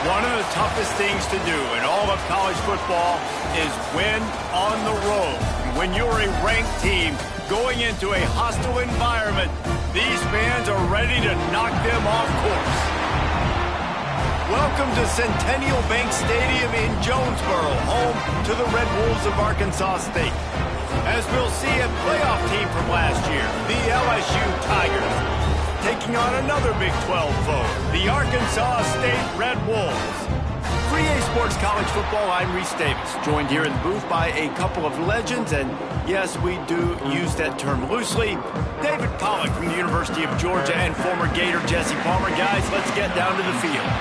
One of the toughest things to do in all of college football is win on the road. When you're a ranked team going into a hostile environment, these fans are ready to knock them off course. Welcome to Centennial Bank Stadium in Jonesboro, home to the Red Wolves of Arkansas State. As we'll see a playoff team from last year, the LSU Tigers, taking on another Big 12 foe, the Arkansas State Red Wolves. For EA Sports College Football, I'm Reese Davis, joined here in the booth by a couple of legends, and yes, we do use that term loosely. David Pollack from the University of Georgia and former Gator Jesse Palmer. Guys, let's get down to the field.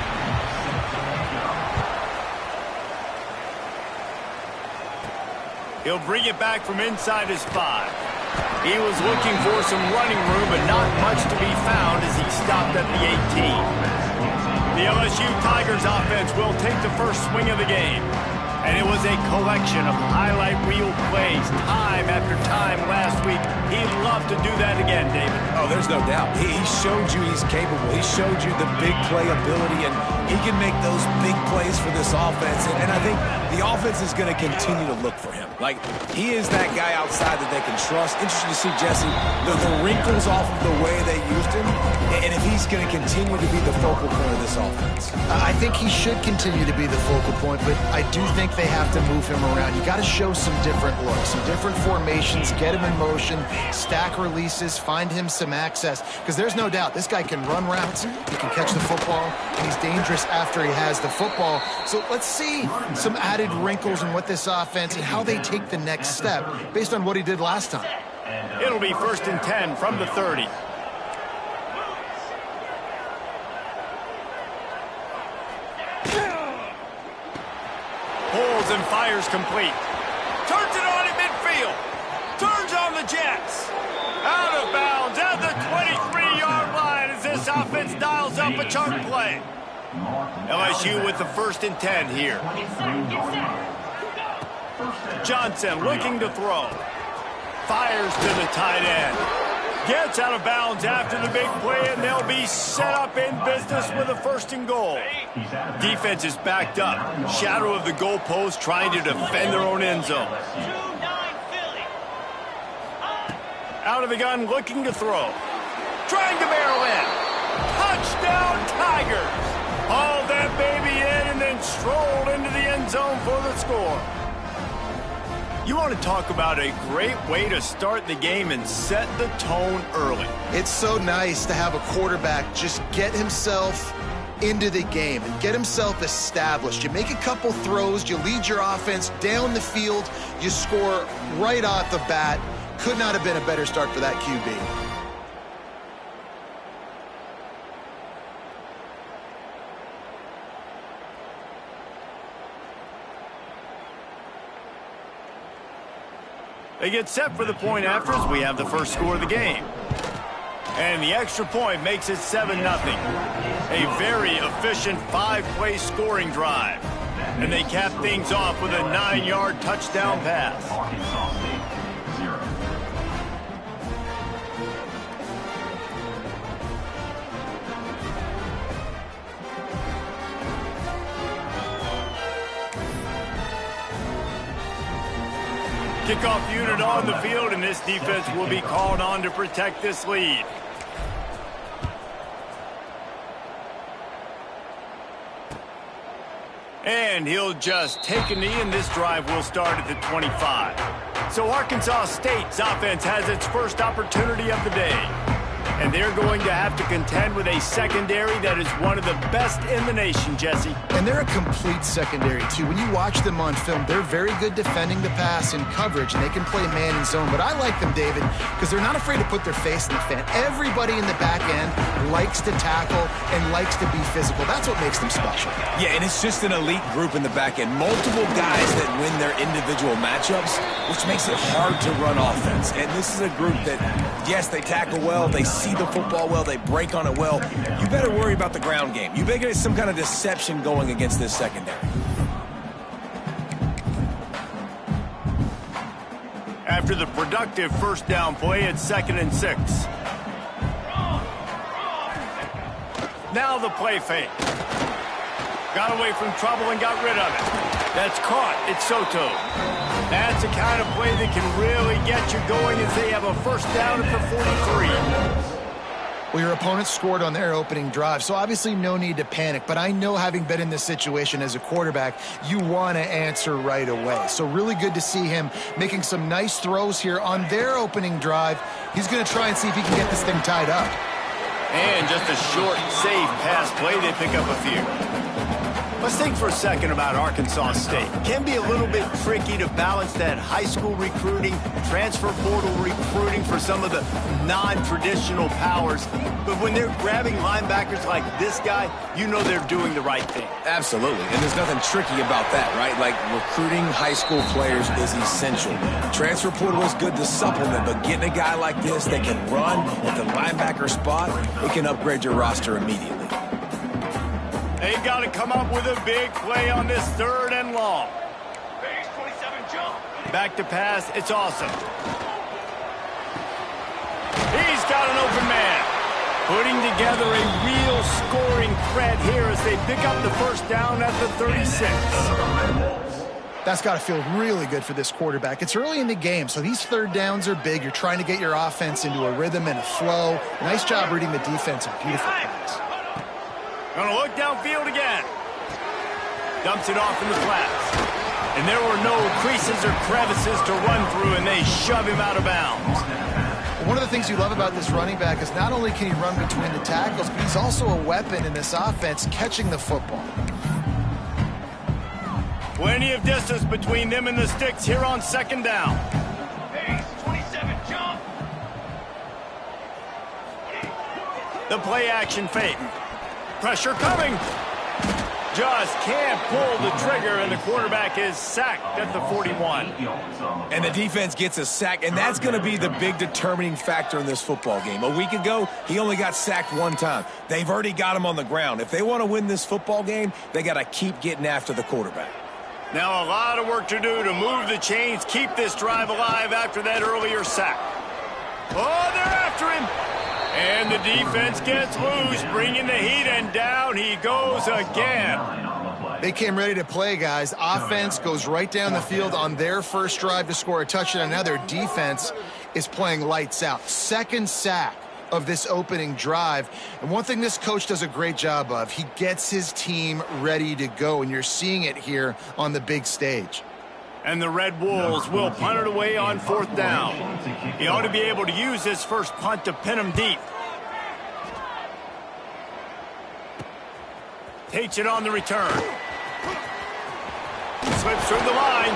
He'll bring it back from inside his 5. He was looking for some running room, but not much to be found as he stopped at the 18. The LSU Tigers offense will take the first swing of the game. And it was a collection of highlight reel plays time after time last week. He'd love to do that again, David. Oh, there's no doubt. He showed you he's capable. He showed you the big play ability, and he can make those big plays for this offense. And I think the offense is going to continue to look for him. Like, he is that guy outside that they can trust. Interesting to see, Jesse, the wrinkles off of the way they used him, and if he's going to continue to be the focal point of this offense. I think he should continue to be the focal point, but I do think they have to move him around. You got to show some different looks, some different formations, get him in motion, stack releases, find him some access, because there's no doubt this guy can run routes, he can catch the football, and he's dangerous after he has the football. So let's see some added wrinkles in what this offense and how they take the next step based on what he did last time. It'll be 1st and 10 from the 30. Pulls and fires complete. Turns it on at midfield. Turns on the Jets. Out of bounds at the 23-yard line as this offense dials up a chunk play. LSU with the 1st and 10 here. Johnson looking to throw. Fires to the tight end. Gets out of bounds after the big play, and they'll be set up in business with a 1st and goal. Defense is backed up. Shadow of the goalpost trying to defend their own end zone. Out of the gun, looking to throw. Trying to barrel in. Touchdown, Tigers. Hauled that baby in and then strolled into the end zone for the score. You want to talk about a great way to start the game and set the tone early. It's so nice to have a quarterback just get himself into the game and get himself established. You make a couple throws, you lead your offense down the field, you score right off the bat. Could not have been a better start for that QB. They get set for the point after as we have the first score of the game. And the extra point makes it 7-0. A very efficient 5-play scoring drive. And they cap things off with a 9-yard touchdown pass. Kickoff unit on the field, and this defense will be called on to protect this lead. And he'll just take a knee, and this drive will start at the 25. So Arkansas State's offense has its first opportunity of the day. And they're going to have to contend with a secondary that is one of the best in the nation, Jesse. And they're a complete secondary, too. When you watch them on film, they're very good defending the pass in coverage, and they can play man and zone. But I like them, David, because they're not afraid to put their face in the fan. Everybody in the back end likes to tackle and likes to be physical. That's what makes them special. Yeah, and it's just an elite group in the back end. Multiple guys that win their individual matchups, which makes it hard to run offense. And this is a group that, yes, they tackle well, they see the football well, they break on it well. You better worry about the ground game. You better get some kind of deception going against this secondary. After the productive first down play, it's 2nd and 6. Now the play fake. Got away from trouble and got rid of it. That's caught. It's Soto. That's the kind of play that can really get you going as they have a first down at the 43. Well, your opponent scored on their opening drive, so obviously no need to panic. But I know, having been in this situation as a quarterback, you want to answer right away. So really good to see him making some nice throws here on their opening drive. He's going to try and see if he can get this thing tied up. And just a short, safe pass play, they pick up a few. Let's think for a second about Arkansas State. It can be a little bit tricky to balance that high school recruiting, transfer portal recruiting for some of the non-traditional powers. But when they're grabbing linebackers like this guy, you know they're doing the right thing. Absolutely, and there's nothing tricky about that, right? Like, recruiting high school players is essential. Transfer portal is good to supplement, but getting a guy like this that can run at the linebacker spot, it can upgrade your roster immediately. They got to come up with a big play on this 3rd and long. Back to pass. It's awesome. He's got an open man. Putting together a real scoring threat here as they pick up the first down at the 36. That's got to feel really good for this quarterback. It's early in the game, so these 3rd downs are big. You're trying to get your offense into a rhythm and a flow. Nice job reading the defense. Beautiful pass. Gonna look downfield again. Dumps it off in the flats. And there were no creases or crevices to run through, and they shove him out of bounds. One of the things you love about this running back is not only can he run between the tackles, but he's also a weapon in this offense, catching the football. Plenty of distance between them and the sticks here on 2nd down. 27, jump. The play action fake. Pressure coming. Just can't pull the trigger, and the quarterback is sacked at the 41. And the defense gets a sack, and that's going to be the big determining factor in this football game. A week ago, he only got sacked 1 time. They've already got him on the ground. If they want to win this football game, they got to keep getting after the quarterback. Now a lot of work to do to move the chains, keep this drive alive after that earlier sack. Oh, they're after him. And the defense gets loose, bringing the heat, and down he goes again. They came ready to play, guys. Offense goes right down the field on their first drive to score a touchdown. Now their defense is playing lights out. 2nd sack of this opening drive. And one thing this coach does a great job of, he gets his team ready to go, and you're seeing it here on the big stage. And the Red Wolves will punt it away on 4th down. He ought to be able to use his first punt to pin him deep. Takes it on the return. Slips through the line.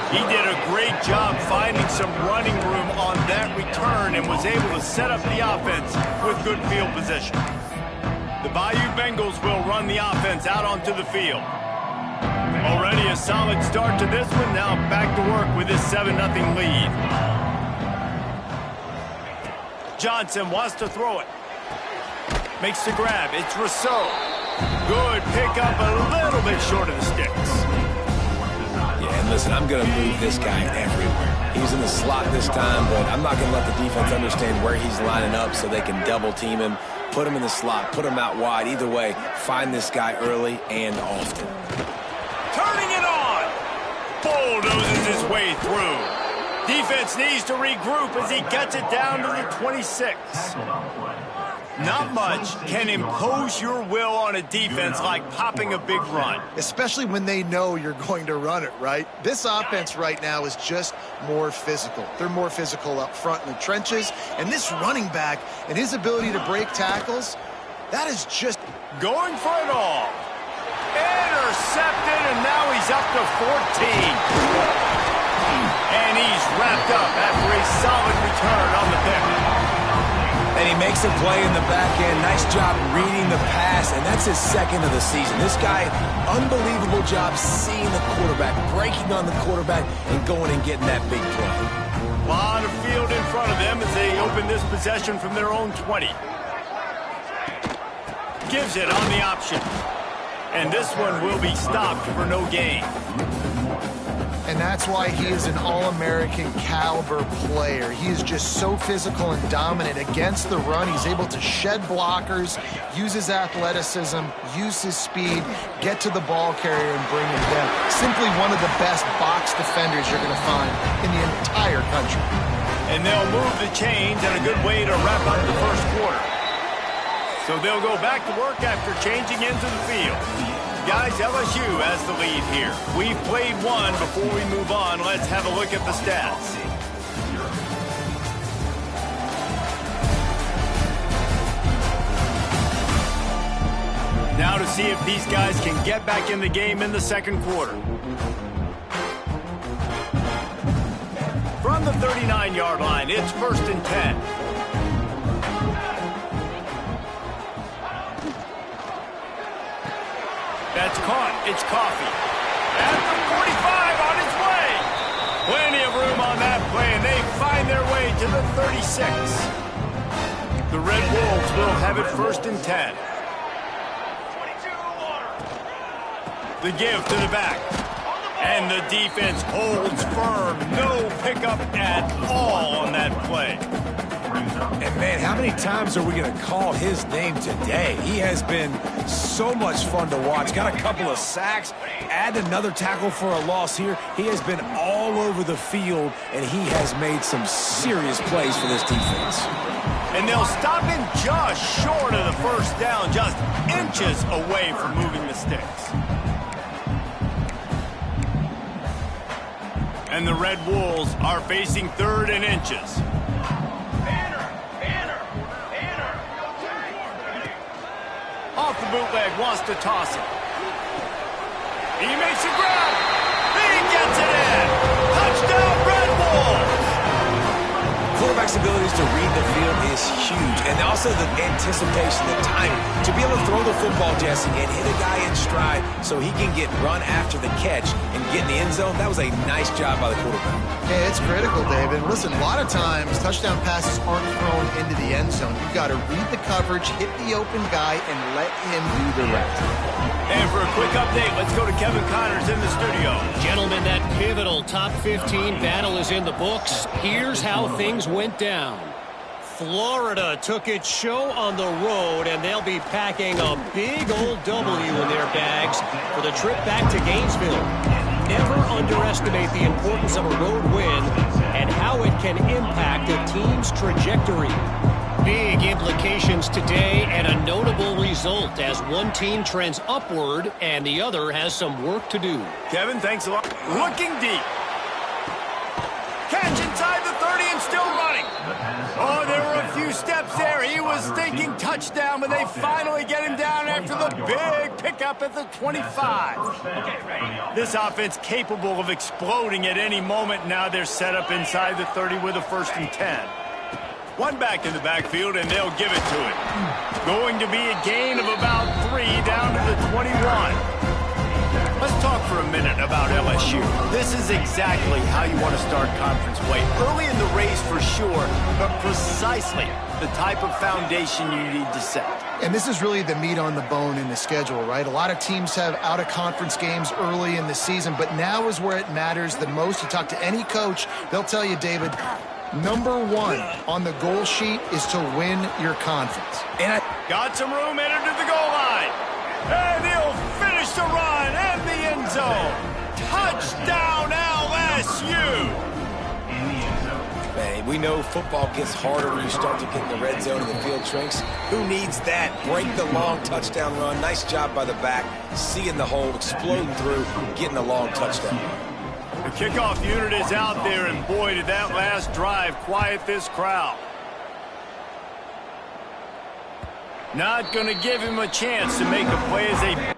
He did a great job finding some running room on that return and was able to set up the offense with good field position. The Bayou Bengals will run the offense out onto the field. Already a solid start to this one. Now back to work with his 7-0 lead. Johnson wants to throw it. Makes the grab. It's Rousseau. Good pickup, a little bit short of the sticks. Yeah, and listen, I'm going to move this guy everywhere. He's in the slot this time, but I'm not going to let the defense understand where he's lining up so they can double team him, put him in the slot, put him out wide. Either way, find this guy early and often. Turning it on. Bulldozes his way through. Defense needs to regroup as he gets it down to the 26. Not much can impose your will on a defense like popping a big run. Especially when they know you're going to run it, right? This offense right now is just more physical. They're more physical up front in the trenches. And this running back and his ability to break tackles, that is just going for it all. Intercepted, and now he's up to 14. And he's wrapped up after a solid return on the pick. And he makes a play in the back end. Nice job reading the pass, and that's his 2nd of the season. This guy, unbelievable job seeing the quarterback, breaking on the quarterback, and going and getting that big play. A lot of field in front of them as they open this possession from their own 20. Gives it on the option. And this one will be stopped for no gain. And that's why he is an All-American caliber player. He is just so physical and dominant against the run. He's able to shed blockers, use his athleticism, use his speed, get to the ball carrier and bring him down. Simply one of the best box defenders you're going to find in the entire country. And they'll move the chains, and a good way to wrap up the first quarter. So they'll go back to work after changing into the field. Guys, LSU has the lead here. We've played one. Before we move on, let's have a look at the stats. Now to see if these guys can get back in the game in the second quarter. From the 39-yard line, it's 1st and 10. That's caught. It's Coffee. At the 45 on its way. Plenty of room on that play, and they find their way to the 36. The Red Wolves will have it 1st and 10. The give to the back. And the defense holds firm. No pickup at all on that play. And, man, how many times are we going to call his name today? He has been so much fun to watch. Got a couple of sacks. Add another tackle for a loss here. He has been all over the field, and he has made some serious plays for this defense. And they'll stop him just short of the first down, just inches away from moving the sticks. And the Red Wolves are facing 3rd and inches. Off the bootleg, wants to toss it. He makes a grab. He gets it in. Touchdown, Red Wolves. Quarterback's abilities to read the field is huge, and also the anticipation, the timing. To be able to throw the football, Jesse, and hit a guy in stride so he can get run after the catch and get in the end zone, that was a nice job by the quarterback. Yeah, it's critical, David. Listen, a lot of times touchdown passes aren't thrown into the end zone. You've got to read the coverage, hit the open guy, and let him do the rest. And for a quick update, let's go to Kevin Connors in the studio. Gentlemen, that pivotal top 15 battle is in the books. Here's how things went down. Florida took its show on the road, and they'll be packing a big old W in their bags for the trip back to Gainesville. Never underestimate the importance of a road win and how it can impact a team's trajectory. Big implications today and a notable result as one team trends upward and the other has some work to do. Kevin, thanks a lot. Looking deep. Catch inside the 30 and still running. Oh, there were a few steps there. He was thinking touchdown, but they finally get him down after the big pickup at the 25. This offense capable of exploding at any moment. Now they're set up inside the 30 with a 1st and 10. One back in the backfield, and they'll give it to it. Going to be a gain of about 3 down to the 21. Let's talk for a minute about LSU. This is exactly how you want to start conference play. Early in the race for sure, but precisely the type of foundation you need to set. And this is really the meat on the bone in the schedule, right? A lot of teams have out-of-conference games early in the season, but now is where it matters the most. You talk to any coach, they'll tell you, David, number 1 on the goal sheet is to win your conference. And got some room, entered to the goal line. And he'll finish the run and the end zone. Touchdown, LSU. Man, we know football gets harder when you start to get in the red zone and the field shrinks. Who needs that? Break the long touchdown run. Nice job by the back. Seeing the hole, exploding through, getting a long touchdown. The kickoff unit is out there, and boy, did that last drive quiet this crowd. Not going to give him a chance to make a play as they...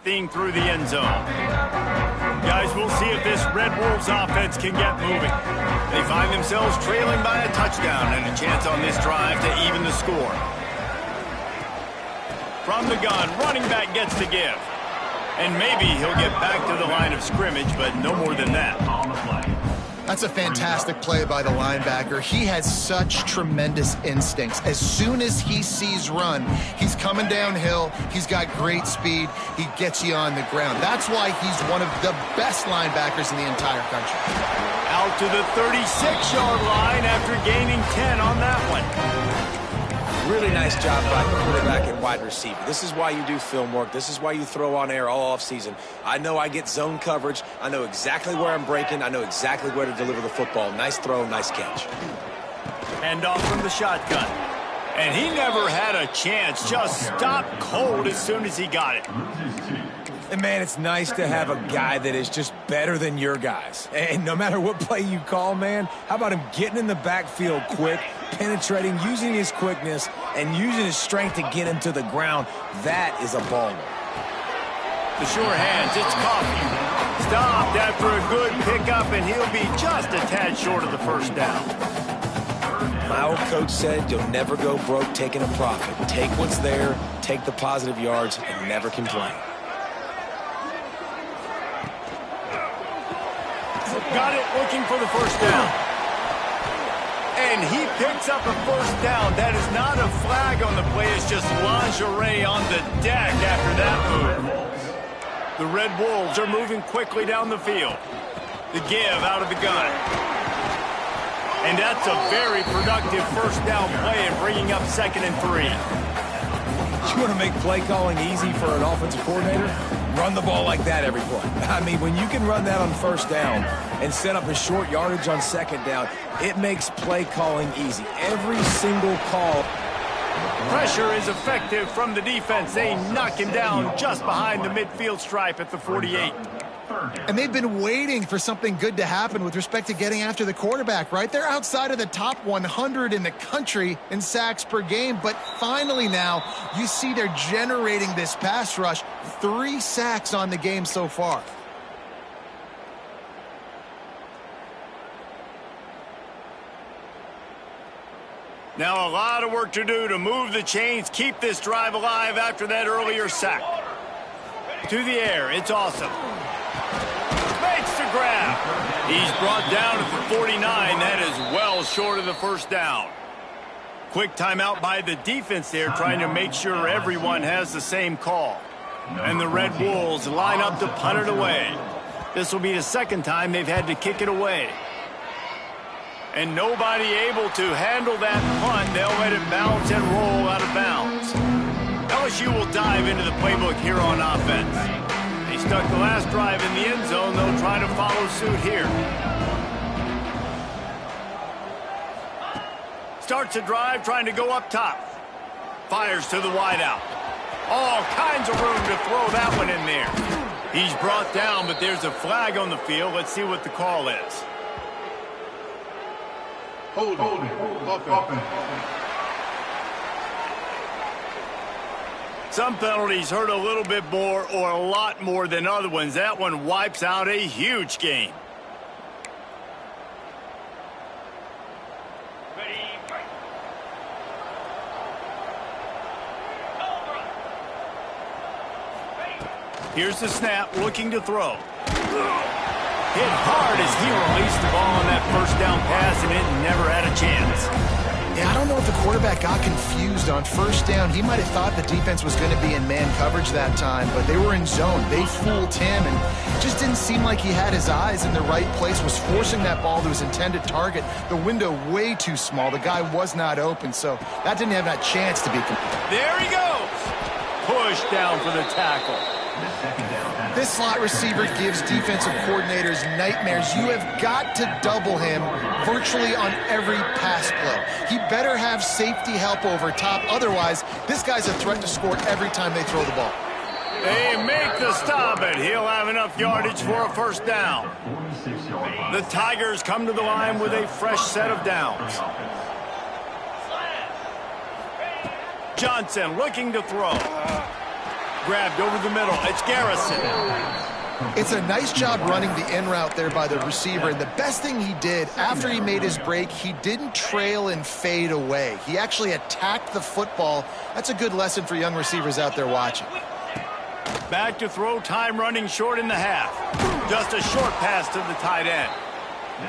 thing through the end zone. Guys, we'll see if this Red Wolves offense can get moving. They find themselves trailing by a touchdown and a chance on this drive to even the score. From the gun, running back gets the give. And maybe he'll get back to the line of scrimmage, but no more than that. That's a fantastic play by the linebacker. He has such tremendous instincts. As soon as he sees run, he's coming downhill. He's got great speed. He gets you on the ground. That's why he's one of the best linebackers in the entire country. Out to the 36-yard line after gaining 10 on that one. Really nice job by the quarterback and wide receiver. This is why you do film work. This is why you throw on air all offseason. I know I get zone coverage. I know exactly where I'm breaking. I know exactly where to deliver the football. Nice throw, nice catch. Hand off from the shotgun. And he never had a chance. Just stopped cold as soon as he got it. And, man, it's nice to have a guy that is just better than your guys. And no matter what play you call, man, how about him getting in the backfield quick, penetrating, using his quickness, and using his strength to get him to the ground? That is a baller. The sure hands, it's Coffee. Stopped after a good pickup, and he'll be just a tad short of the first down. My old coach said you'll never go broke taking a profit. Take what's there, take the positive yards, and never complain. Got it, looking for the first down. And he picks up a first down. That is not a flag on the play. It's just lingerie on the deck after that move. The Red Wolves are moving quickly down the field. The give out of the gun. And that's a very productive first down play and bringing up 2nd and 3. You want to make play calling easy for an offensive coordinator? Run the ball like that every play. I mean, when you can run that on first down and set up a short yardage on second down, it makes play calling easy. Every single call. Pressure is effective from the defense. They knock him down just behind the midfield stripe at the 48. And they've been waiting for something good to happen with respect to getting after the quarterback, right? They're outside of the top 100 in the country in sacks per game, but finally now you see they're generating this pass rush. 3 sacks on the game so far. Now a lot of work to do to move the chains, keep this drive alive after that earlier sack. To the air, it's awesome. Makes the grab. He's brought down at the 49. That is well short of the first down. Quick timeout by the defense there, trying to make sure everyone has the same call. And the Red Wolves line up to punt it away. This will be the second time they've had to kick it away. And nobody able to handle that punt. They'll let it bounce and roll out of bounds. LSU will dive into the playbook here on offense. They stuck the last drive in the end zone. They'll try to follow suit here. Starts a drive trying to go up top. Fires to the wideout. All kinds of room to throw that one in there. He's brought down, but there's a flag on the field. Let's see what the call is. Hold it. Some penalties hurt a little bit more or a lot more than other ones. That one wipes out a huge game. Here's the snap, looking to throw. Hit hard as he released the ball on that first down pass, and it never had a chance. Yeah, I don't know if the quarterback got confused on first down. He might have thought the defense was going to be in man coverage that time, but they were in zone. They fooled him, and it just didn't seem like he had his eyes in the right place, was forcing that ball to his intended target. The window way too small. The guy was not open, so that didn't have that chance to be complete. There he goes. Push down for the tackle. This slot receiver gives defensive coordinators nightmares. You have got to double him virtually on every pass play. He better have safety help over top. Otherwise, this guy's a threat to score every time they throw the ball. They make the stop, and he'll have enough yardage for a first down. The Tigers come to the line with a fresh set of downs. Johnson looking to throw. grabbed over the middle. It's Garrison. It's a nice job running the in route there by the receiver, and the best thing he did after he made his break, he didn't trail and fade away. He actually attacked the football. That's a good lesson for young receivers out there watching. Back to throw, time running short in the half. Just a short pass to the tight end.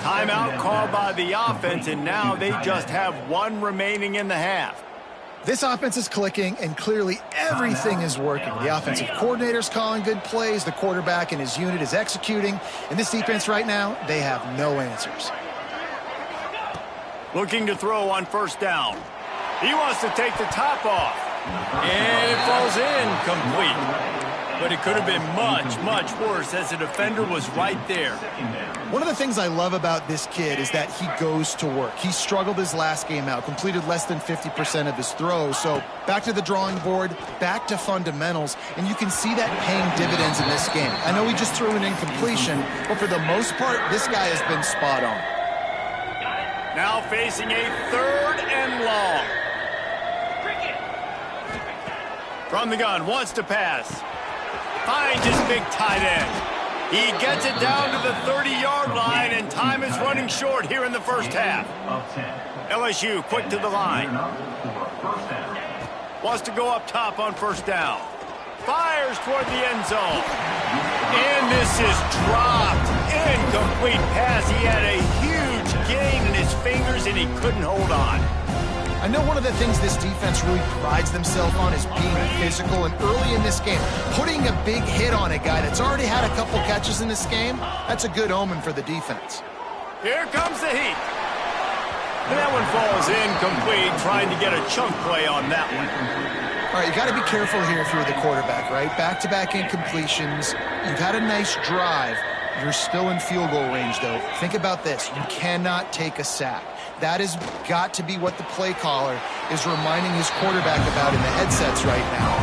Timeout called by the offense, and now they just have one remaining in the half. This offense is clicking, and clearly everything is working. The offensive coordinator's calling good plays. The quarterback and his unit is executing. And this defense right now, they have no answers. Looking to throw on first down. He wants to take the top off. And it falls in complete. But it could have been much, much worse as the defender was right there. One of the things I love about this kid is that he goes to work. He struggled his last game out, completed less than 50% of his throws. So back to the drawing board, back to fundamentals, and you can see that paying dividends in this game. I know he just threw an incompletion, but for the most part, this guy has been spot on. Now facing a 3rd and long. From the gun, wants to pass. Finds his big tight end. He gets it down to the 30-yard line, and time is running short here in the first half. LSU quick to the line. Wants to go up top on first down. Fires toward the end zone. And this is dropped. Incomplete pass. He had a huge gain in his fingers, and he couldn't hold on. I know one of the things this defense really prides themselves on is being physical, and early in this game, putting a big hit on a guy that's already had a couple catches in this game, that's a good omen for the defense. Here comes the heat. And that one falls incomplete, trying to get a chunk play on that one. All right, you got to be careful here if you're the quarterback, right? Back-to-back incompletions. You've had a nice drive. You're still in field goal range, though. Think about this. You cannot take a sack. That has got to be what the play caller is reminding his quarterback about in the headsets right now.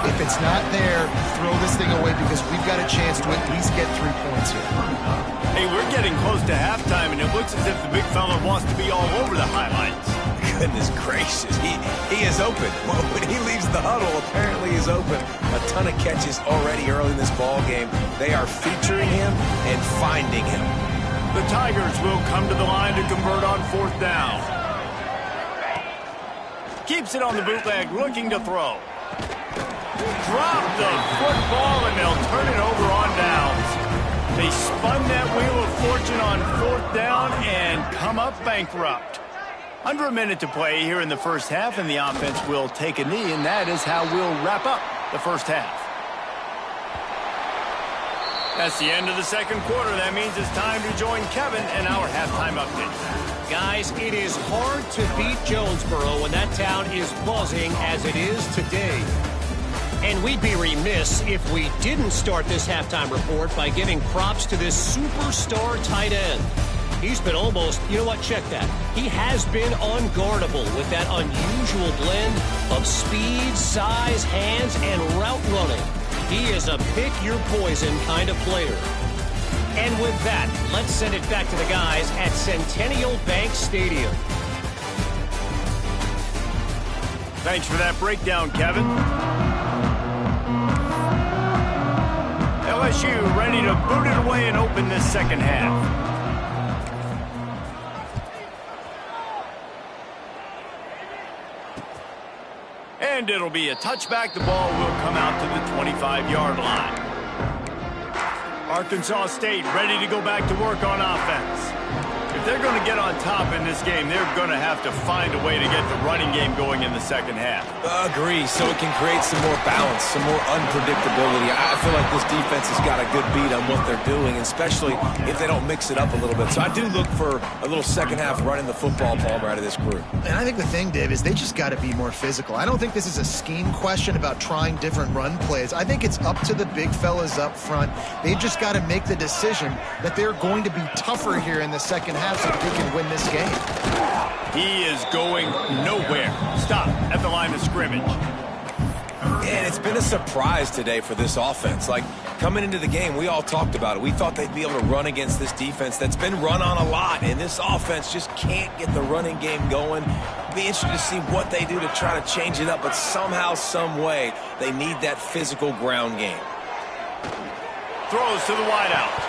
If it's not there, throw this thing away because we've got a chance to at least get 3 points here. Hey, we're getting close to halftime, and it looks as if the big fella wants to be all over the highlights. Goodness gracious, he is open. Well, when he leaves the huddle, apparently he's open. A ton of catches already early in this ball game. They are featuring him and finding him. The Tigers will come to the line to convert on 4th down. Keeps it on the bootleg, looking to throw. Drop the football, and they'll turn it over on downs. They spun that wheel of fortune on 4th down and come up bankrupt. Under a minute to play here in the first half, and the offense will take a knee, and that is how we'll wrap up the first half. That's the end of the second quarter. That means it's time to join Kevin and our halftime update. Guys, it is hard to beat Jonesboro when that town is buzzing as it is today. And we'd be remiss if we didn't start this halftime report by giving props to this superstar tight end. He's been almost, you know what, check that. He has been unguardable with that unusual blend of speed, size, hands, and route running. He is a pick-your-poison kind of player. And with that, let's send it back to the guys at Centennial Bank Stadium. Thanks for that breakdown, Kevin. LSU ready to boot it away and open this second half. And it'll be a touchback. The ball will come out to the 25-yard line. Arkansas State ready to go back to work on offense. If they're going to get on top in this game, they're going to have to find a way to get the running game going in the second half. Agree, so it can create some more balance, some more unpredictability. I feel like this defense has got a good beat on what they're doing, especially if they don't mix it up a little bit. So I do look for a little second half running the football ball out of this group. And I think the thing, Dave, is they just got to be more physical. I don't think this is a scheme question about trying different run plays. I think it's up to the big fellas up front. They've just got to make the decision that they're going to be tougher here in the second half so that they can win this game. He is going nowhere. Stop at the line of scrimmage. And it's been a surprise today for this offense. Like, coming into the game, we all talked about it. We thought they'd be able to run against this defense that's been run on a lot, and this offense just can't get the running game going. Be interested to see what they do to try to change it up, but somehow, some way, they need that physical ground game. Throws to the wideout.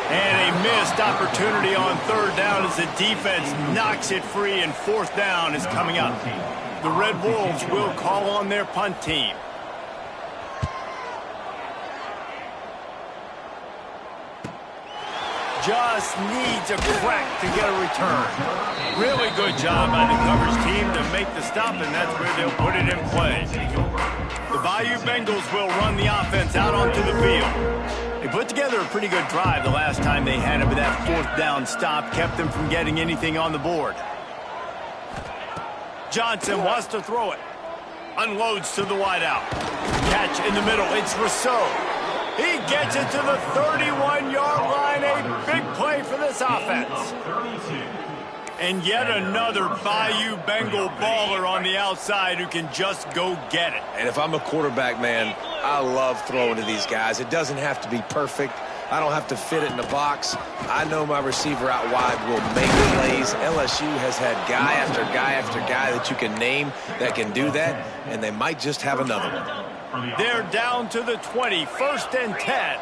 And a missed opportunity on third down as the defense knocks it free, and fourth down is coming up. The Red Wolves will call on their punt team. Just needs a crack to get a return. Really good job by the coverage team to make the stop, and that's where they'll put it in play. The Bayou Bengals will run the offense out onto the field. They put together a pretty good drive the last time they had it, but that fourth down stop kept them from getting anything on the board. Johnson wants to throw it. Unloads to the wideout. Catch in the middle. It's Rousseau. He gets it to the 31-yard line. A big play for this offense. And yet another Bayou Bengal baller on the outside who can just go get it. And if I'm a quarterback, man, I love throwing to these guys. It doesn't have to be perfect. I don't have to fit it in the box. I know my receiver out wide will make plays. LSU has had guy after guy after guy that you can name that can do that, and they might just have another one. They're down to the 20, 1st and 10.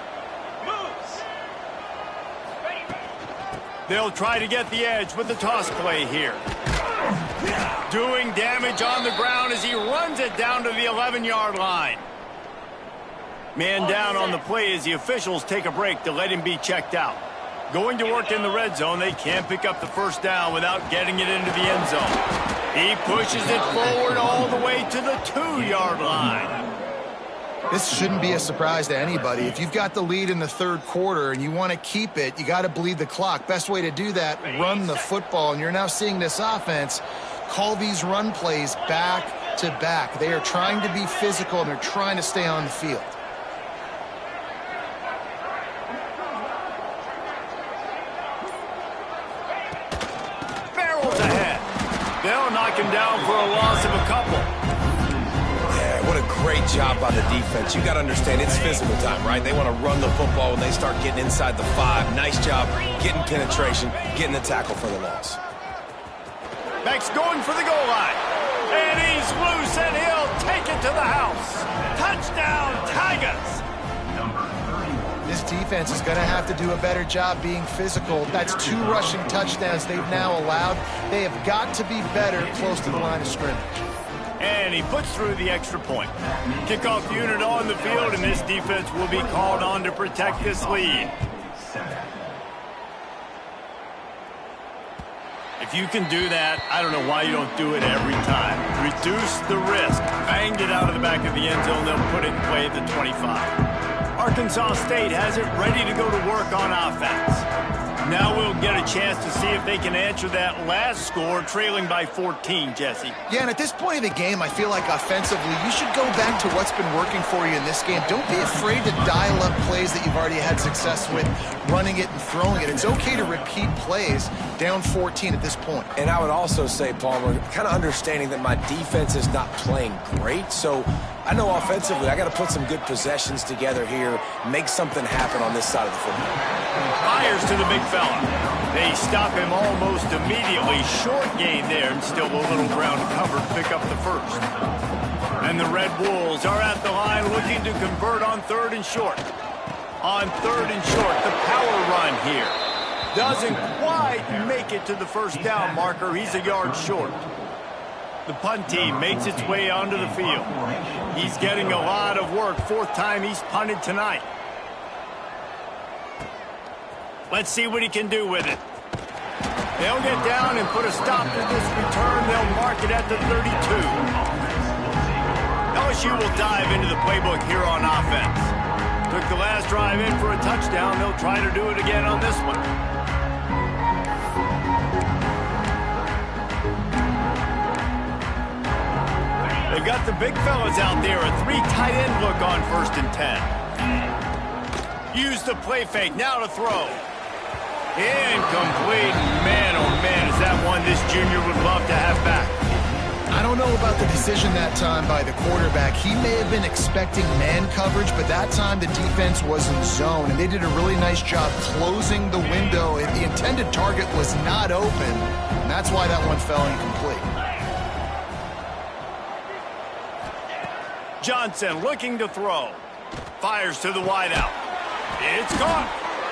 They'll try to get the edge with the toss play here. Doing damage on the ground as he runs it down to the 11-yard line. Man down on the play as the officials take a break to let him be checked out. Going to work in the red zone, they can't pick up the first down without getting it into the end zone. He pushes it forward all the way to the 2-yard line. This shouldn't be a surprise to anybody. If you've got the lead in the third quarter and you want to keep it, you got to bleed the clock. Best way to do that, run the football. And you're now seeing this offense call these run plays back to back. They are trying to be physical, and they're trying to stay on the field. Barrels ahead. They'll knock him down for a loss of a couple. What a great job by the defense. You got to understand, it's physical time, right? They want to run the football when they start getting inside the 5. Nice job getting penetration, getting the tackle for the loss. Max going for the goal line. And he's loose, and he'll take it to the house. Touchdown, Tigers. This defense is going to have to do a better job being physical. That's 2 rushing touchdowns they've now allowed. They have got to be better close to the line of scrimmage. And he puts through the extra point. Kickoff unit on the field, and this defense will be called on to protect this lead. If you can do that, I don't know why you don't do it every time. Reduce the risk. Banged it out of the back of the end zone. They'll put it in play at the 25. Arkansas State has it ready to go to work on offense. Now we'll get a chance to see if they can answer that last score, trailing by 14, Jesse. Yeah, and at this point of the game, I feel like offensively, you should go back to what's been working for you in this game. Don't be afraid to dial up plays that you've already had success with, running it and throwing it. It's okay to repeat plays down 14 at this point. And I would also say, Palmer, kind of understanding that my defense is not playing great, so I know offensively I got to put some good possessions together here, make something happen on this side of the football. Fires to the big fella. They stop him almost immediately. Short gain there, and still a little ground covered to pick up the first. And the Red Wolves are at the line looking to convert on 3rd and short. On 3rd and short, the power run here. Doesn't quite make it to the first down marker. He's a yard short. The punt team makes its way onto the field. He's getting a lot of work. 4th time he's punted tonight. Let's see what he can do with it. They'll get down and put a stop to this return. They'll mark it at the 32. LSU will dive into the playbook here on offense. Took the last drive in for a touchdown. They'll try to do it again on this one. They've got the big fellas out there. A 3 tight end look on 1st and 10. Use the play fake. Now to throw. Incomplete. Man, oh man, is that one this junior would love to have back. I don't know about The decision that time by the quarterback, he may have been expecting man coverage, but that time the defense was in zone, and they did a really nice job closing the window. The intended target was not open, and that's why that one fell incomplete. Johnson looking to throw. Fires to the wideout. It's caught.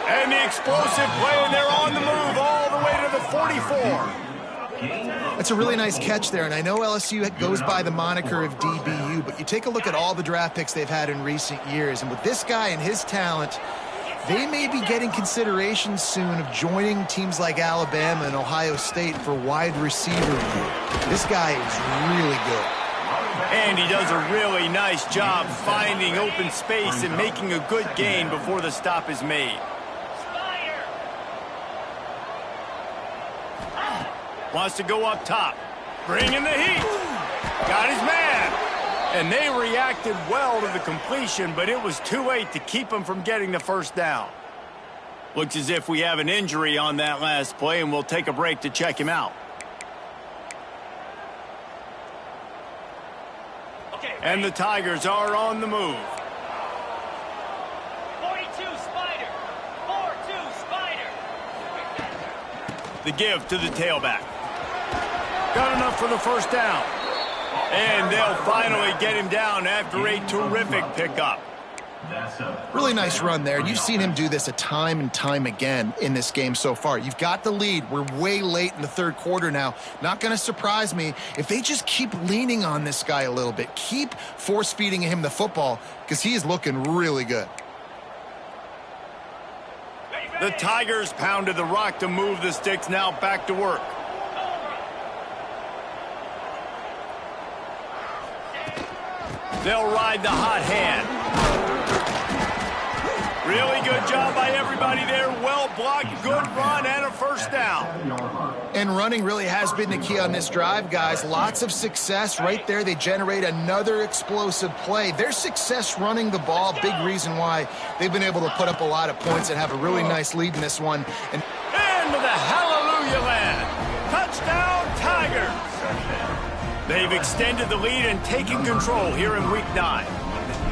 And the explosive play, and they're on the move all the way to the 44. That's a really nice catch there, and I know LSU goes by the moniker of DBU, but you take a look at all the draft picks they've had in recent years, and with this guy and his talent, they may be getting consideration soon of joining teams like Alabama and Ohio State for wide receiver group. This guy is really good. And he does a really nice job finding open space and making a good gain before the stop is made. Wants to go up top. Bringing the heat. Got his man. And they reacted well to the completion, but it was too late to keep him from getting the first down. Looks as if we have an injury on that last play, and we'll take a break to check him out. And the Tigers are on the move. 42 Spider. 4-2 Spider. The give to the tailback. Got enough for the first down. And they'll finally get him down after a terrific pickup. Really nice run there. You've seen him do this a time and time again in this game so far. You've got the lead. We're way late in the third quarter now. Not going to surprise me if they just keep leaning on this guy a little bit. Keep force-feeding him the football because he is looking really good. The Tigers pounded the rock to move the sticks, now back to work. They'll ride the hot hand. Really good job by everybody there. Well blocked, good run, and a first down. And running really has been the key on this drive, guys. Lots of success right there. They generate another explosive play. Their success running the ball, big reason why they've been able to put up a lot of points and have a really nice lead in this one. And into the hallelujah land. Touchdown, Tigers. They've extended the lead and taken control here in Week 9.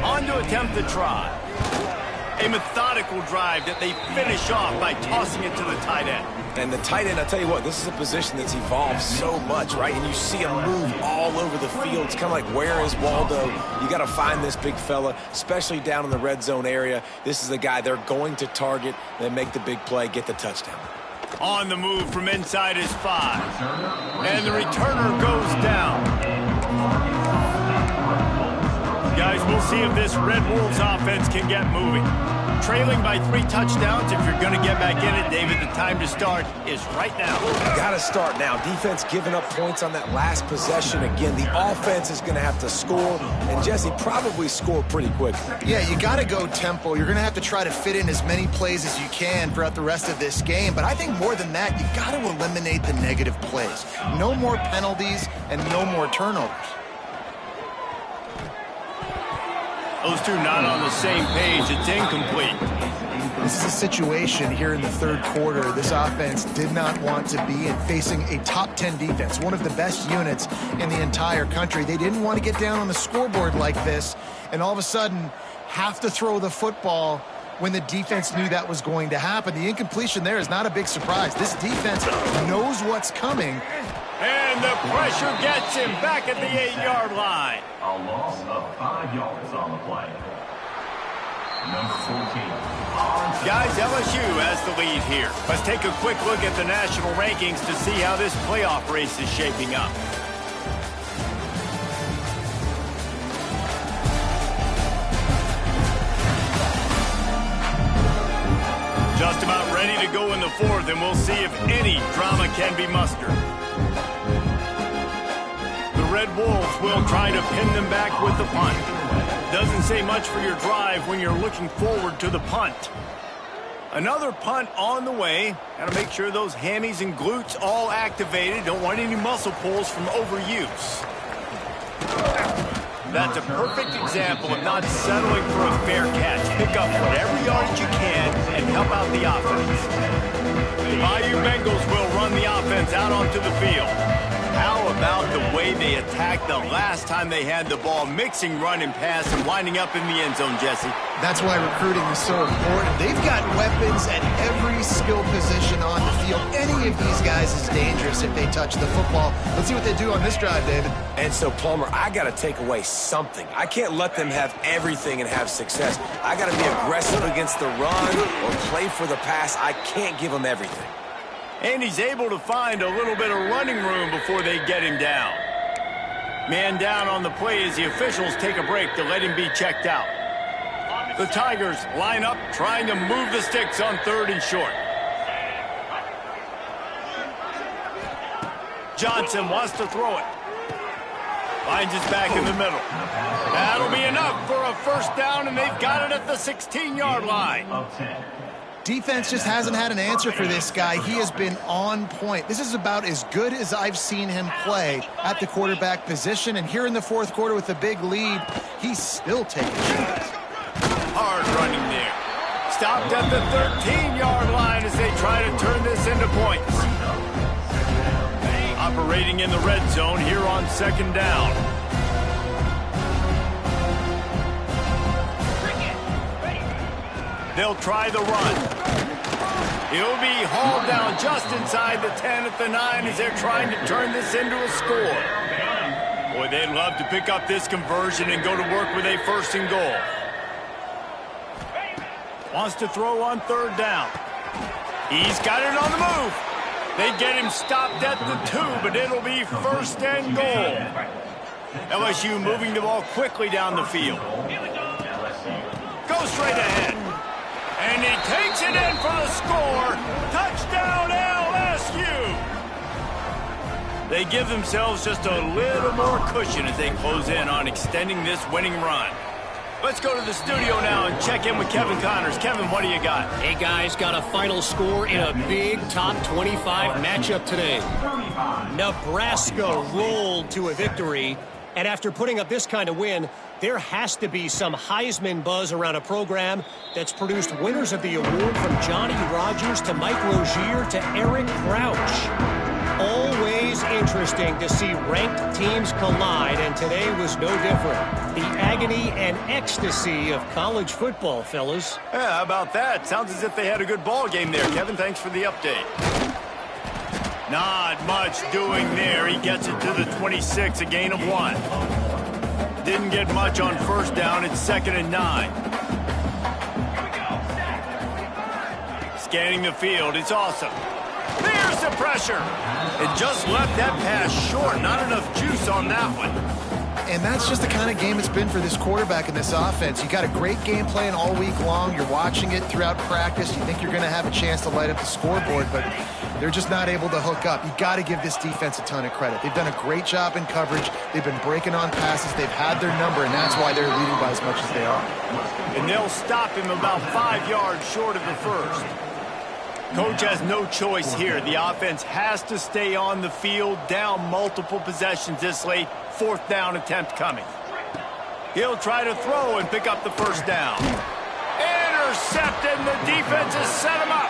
On to attempt the try. A methodical drive that they finish off by tossing it to the tight end. And the tight end, I'll tell you what, this is a position that's evolved so much, right? And you see him move all over the field. It's kind of like, where is Waldo? You got to find this big fella, especially down in the red zone area. This is the guy they're going to target and make the big play, get the touchdown. On the move from inside his 5. And the returner goes down. Guys, we'll see if this Red Wolves offense can get moving. Trailing by 3 touchdowns. If you're going to get back in it, David, the time to start is right now. Got to start now. Defense giving up points on that last possession. Again, the offense is going to have to score, and Jesse probably score pretty quick. Yeah, you got to go tempo. You're going to have to try to fit in as many plays as you can throughout the rest of this game. But I think more than that, you got to eliminate the negative plays. No more penalties and no more turnovers. Those two not on the same page. It's incomplete. This is a situation here in the third quarter this offense did not want to be in, facing a top 10 defense, one of the best units in the entire country. They didn't want to get down on the scoreboard like this and all of a sudden have to throw the football when the defense knew that was going to happen. The incompletion there is not a big surprise. This defense knows what's coming. And the pressure gets him back at the 8-yard line. A loss of 5 yards on the play. Number 14. Guys, LSU has the lead here. Let's take a quick look at the national rankings to see how this playoff race is shaping up. Just about ready to go in the fourth, and we'll see if any drama can be mustered. The Red Wolves will try to pin them back with the punt. Doesn't say much for your drive when you're looking forward to the punt. Another punt on the way. Got to make sure those hammies and glutes all activated. Don't want any muscle pulls from overuse. That's a perfect example of not settling for a fair catch. Pick up whatever yardage you can and help out the offense. The Bayou Bengals will run the offense out onto the field. How about the way they attacked the last time they had the ball, mixing run and pass and winding up in the end zone, Jesse? That's why recruiting is so important. They've got weapons at every skill position on the field. Any of these guys is dangerous if they touch the football. Let's see what they do on this drive, David. And so, Plummer, I got to take away something. I can't let them have everything and have success. I got to be aggressive against the run or play for the pass. I can't give them everything. And he's able to find a little bit of running room before they get him down. Man down on the play as the officials take a break to let him be checked out. The Tigers line up, trying to move the sticks on 3rd and short. Johnson wants to throw it. Finds his back in the middle. That'll be enough for a first down, and they've got it at the 16-yard line. Defense just hasn't had an answer for this guy. He has been on point. This is about as good as I've seen him play at the quarterback position. And here in the 4th quarter with a big lead, he's still taking shots. Hard running there. Stopped at the 13-yard line as they try to turn this into points. Operating in the red zone here on 2nd down. They'll try the run. He'll be hauled down just inside the 10 at the 9 as they're trying to turn this into a score. Boy, they'd love to pick up this conversion and go to work with a 1st and goal. Wants to throw on 3rd down. He's got it on the move. They get him stopped at the 2, but it'll be 1st and goal. LSU moving the ball quickly down the field. Goes straight ahead. And he takes it in for the score. Touchdown, LSU. They give themselves just a little more cushion as they close in on extending this winning run. Let's go to the studio now and check in with Kevin Connors. Kevin, what do you got? Hey, guys, got a final score in a big top 25 matchup today. Nebraska rolled to a victory, and after putting up this kind of win, there has to be some Heisman buzz around a program that's produced winners of the award from Johnny Rodgers to Mike Rozier to Eric Crouch. Always interesting to see ranked teams collide, and today was no different. The agony and ecstasy of college football, fellas. Yeah, how about that? Sounds as if they had a good ball game there. Kevin, thanks for the update. Not much doing there. He gets it to the 26, a gain of 1. Didn't get much on 1st down. It's 2nd and 9. Scanning the field. It's awesome. There's the pressure. It just left that pass short. Not enough juice on that one. And that's just the kind of game it's been for this quarterback in this offense. You got a great game plan all week long. You're watching it throughout practice. You think you're going to have a chance to light up the scoreboard, but they're just not able to hook up. You got to give this defense a ton of credit. They've done a great job in coverage. They've been breaking on passes. They've had their number, and that's why they're leading by as much as they are. And they'll stop him about 5 yards short of the 1st. Coach has no choice here. The offense has to stay on the field, down multiple possessions this late. 4th down attempt coming. He'll try to throw and pick up the 1st down. Intercepted, and the defense has set him up.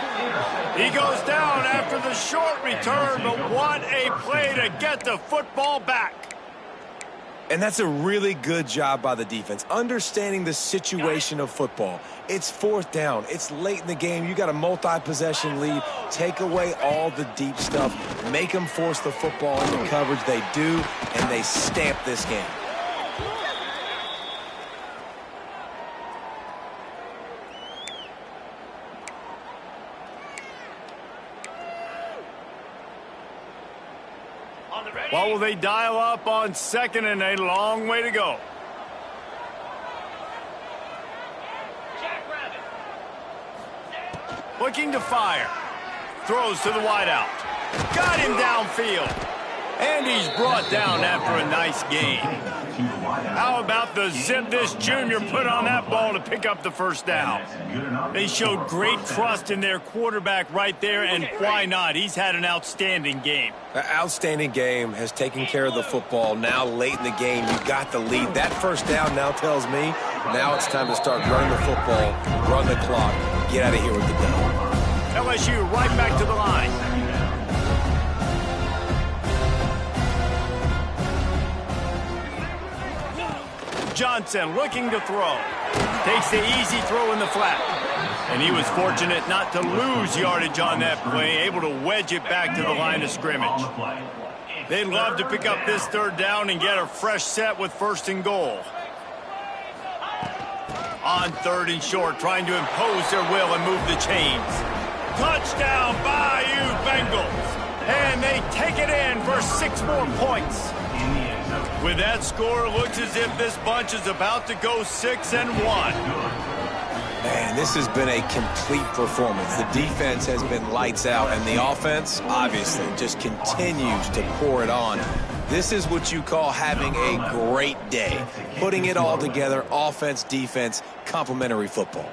He goes down after the short return, but what a play to get the football back. And that's a really good job by the defense, understanding the situation of football. It's 4th down. It's late in the game. You got a multi-possession lead. Take away all the deep stuff. Make them force the football into coverage. They do, and they stamp this game. What will they dial up on 2nd and a long way to go? Looking to fire. Throws to the wideout. Got him downfield. And he's brought down after a nice gain. How about the zip this junior put on that ball to pick up the 1st down? They showed great trust in their quarterback right there, and why not? He's had an outstanding game. An outstanding game, has taken care of the football. Now late in the game, you got the lead. That 1st down now tells me now it's time to start running the football, run the clock, get out of here with the dub. LSU right back to the line. Johnson looking to throw. Takes the easy throw in the flat. And he was fortunate not to lose yardage on that play, able to wedge it back to the line of scrimmage. They'd love to pick up this third down and get a fresh set with 1st and goal. On 3rd and short, trying to impose their will and move the chains. Touchdown, Bayou Bengals. And they take it in for 6 more points. With that score, it looks as if this bunch is about to go 6-1. Man, this has been a complete performance. The defense has been lights out, and the offense, obviously, just continues to pour it on. This is what you call having a great day. Putting it all together, offense, defense, complementary football.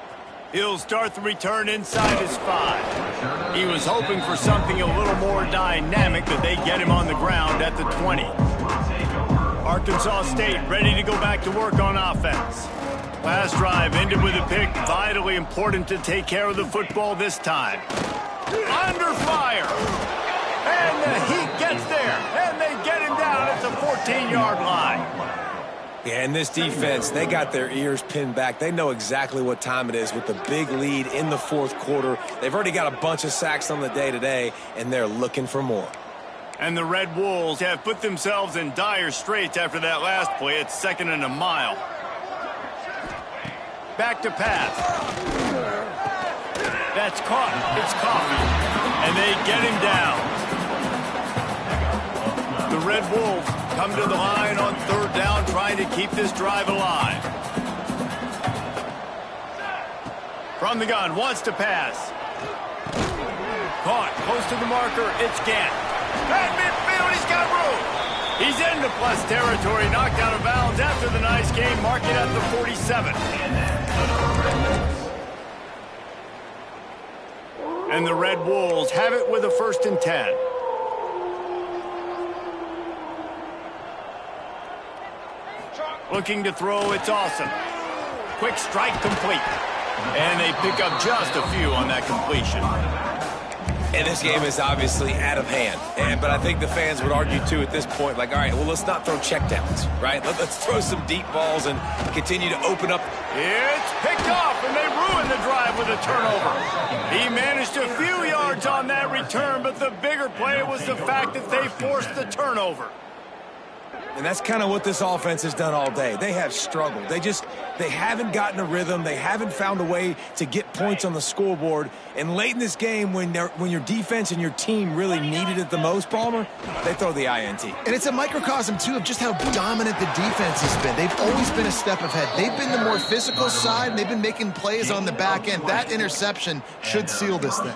He'll start the return inside his 5. He was hoping for something a little more dynamic, but they get him on the ground at the 20. Arkansas State ready to go back to work on offense. Last drive ended with a pick. Vitally important to take care of the football this time. Under fire. And the Heat gets there. And they get him down at the 14-yard line. Yeah, and this defense, they got their ears pinned back. They know exactly what time it is with the big lead in the 4th quarter. They've already got a bunch of sacks on the day today, and they're looking for more. And the Red Wolves have put themselves in dire straits after that last play. It's 2nd and a mile. Back to pass. That's caught. It's Coffee. And they get him down. The Red Wolves come to the line on 3rd down, trying to keep this drive alive. From the gun, wants to pass. Caught, close to the marker, it's Gant. At midfield, he's got room. He's into plus territory, knocked out of bounds after the nice game, marking at the 47. And the Red Wolves have it with a 1st and 10. Looking to throw, it's awesome. Quick strike complete. And they pick up just a few on that completion. And this game is obviously out of hand. But I think the fans would argue, too, at this point, like, all right, well, let's not throw checkdowns, right? Let's throw some deep balls and continue to open up. It's picked off, and they ruin the drive with a turnover. He managed a few yards on that return, but the bigger play was the fact that they forced the turnover. And that's kind of what this offense has done all day. They have struggled. They haven't gotten a rhythm. They haven't found a way to get points on the scoreboard. And late in this game, when your defense and your team really needed it the most, Palmer, they throw the INT. And it's a microcosm, too, of just how dominant the defense has been. They've always been a step ahead. They've been the more physical side, and they've been making plays on the back end. That interception should seal this thing.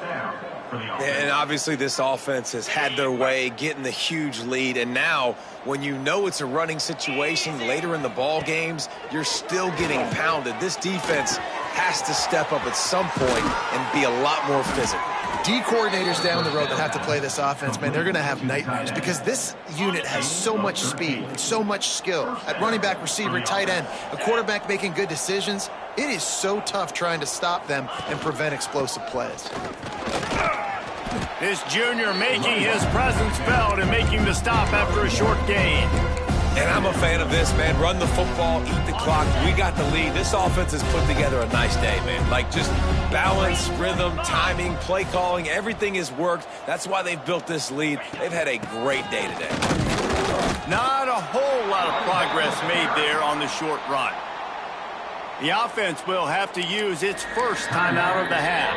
And obviously this offense has had their way, getting the huge lead. And now, when you know it's a running situation later in the ball games, you're still getting pounded. This defense has to step up at some point and be a lot more physical. D coordinators down the road that have to play this offense, man, they're going to have nightmares because this unit has so much speed and so much skill at running back, receiver, tight end, a quarterback making good decisions. It is so tough trying to stop them and prevent explosive plays. This junior making his presence felt and making the stop after a short gain. And I'm a fan of this, man. Run the football, eat the clock. We got the lead. This offense has put together a nice day, man. Like, just balance, rhythm, timing, play calling, everything has worked. That's why they've built this lead. They've had a great day today. Not a whole lot of progress made there on the short run. The offense will have to use its first timeout of the half.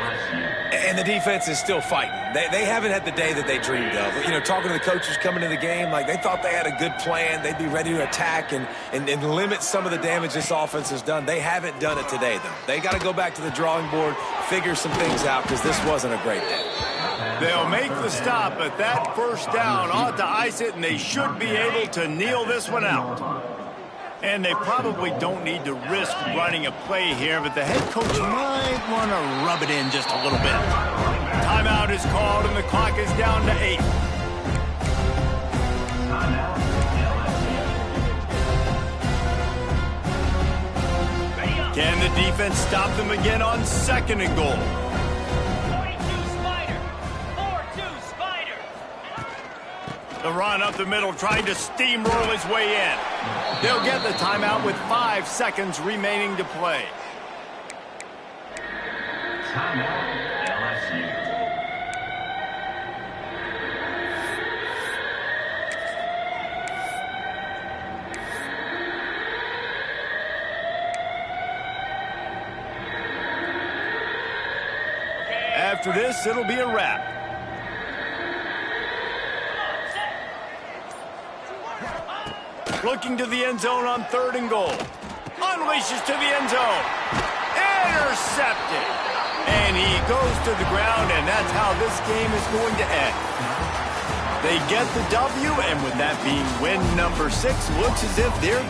And the defense is still fighting. They haven't had the day that they dreamed of. You know, talking to the coaches coming into the game, like they thought they had a good plan. They'd be ready to attack and limit some of the damage this offense has done. They haven't done it today, though. They got to go back to the drawing board, figure some things out, because this wasn't a great day. They'll make the stop, but that first down ought to ice it, and they should be able to kneel this one out. And they probably don't need to risk running a play here, but the head coach might want to rub it in just a little bit. Timeout is called, and the clock is down to 8. Can the defense stop them again on 2nd and goal? 42 Spider. 4-2 Spider. The run up the middle, trying to steamroll his way in. They'll get the timeout with 5 seconds remaining to play. Timeout, LSU. After this, it'll be a wrap. Looking to the end zone on 3rd and goal. Unleashes to the end zone. Intercepted. And he goes to the ground, and that's how this game is going to end. They get the W, and with that being win number 6, looks as if they're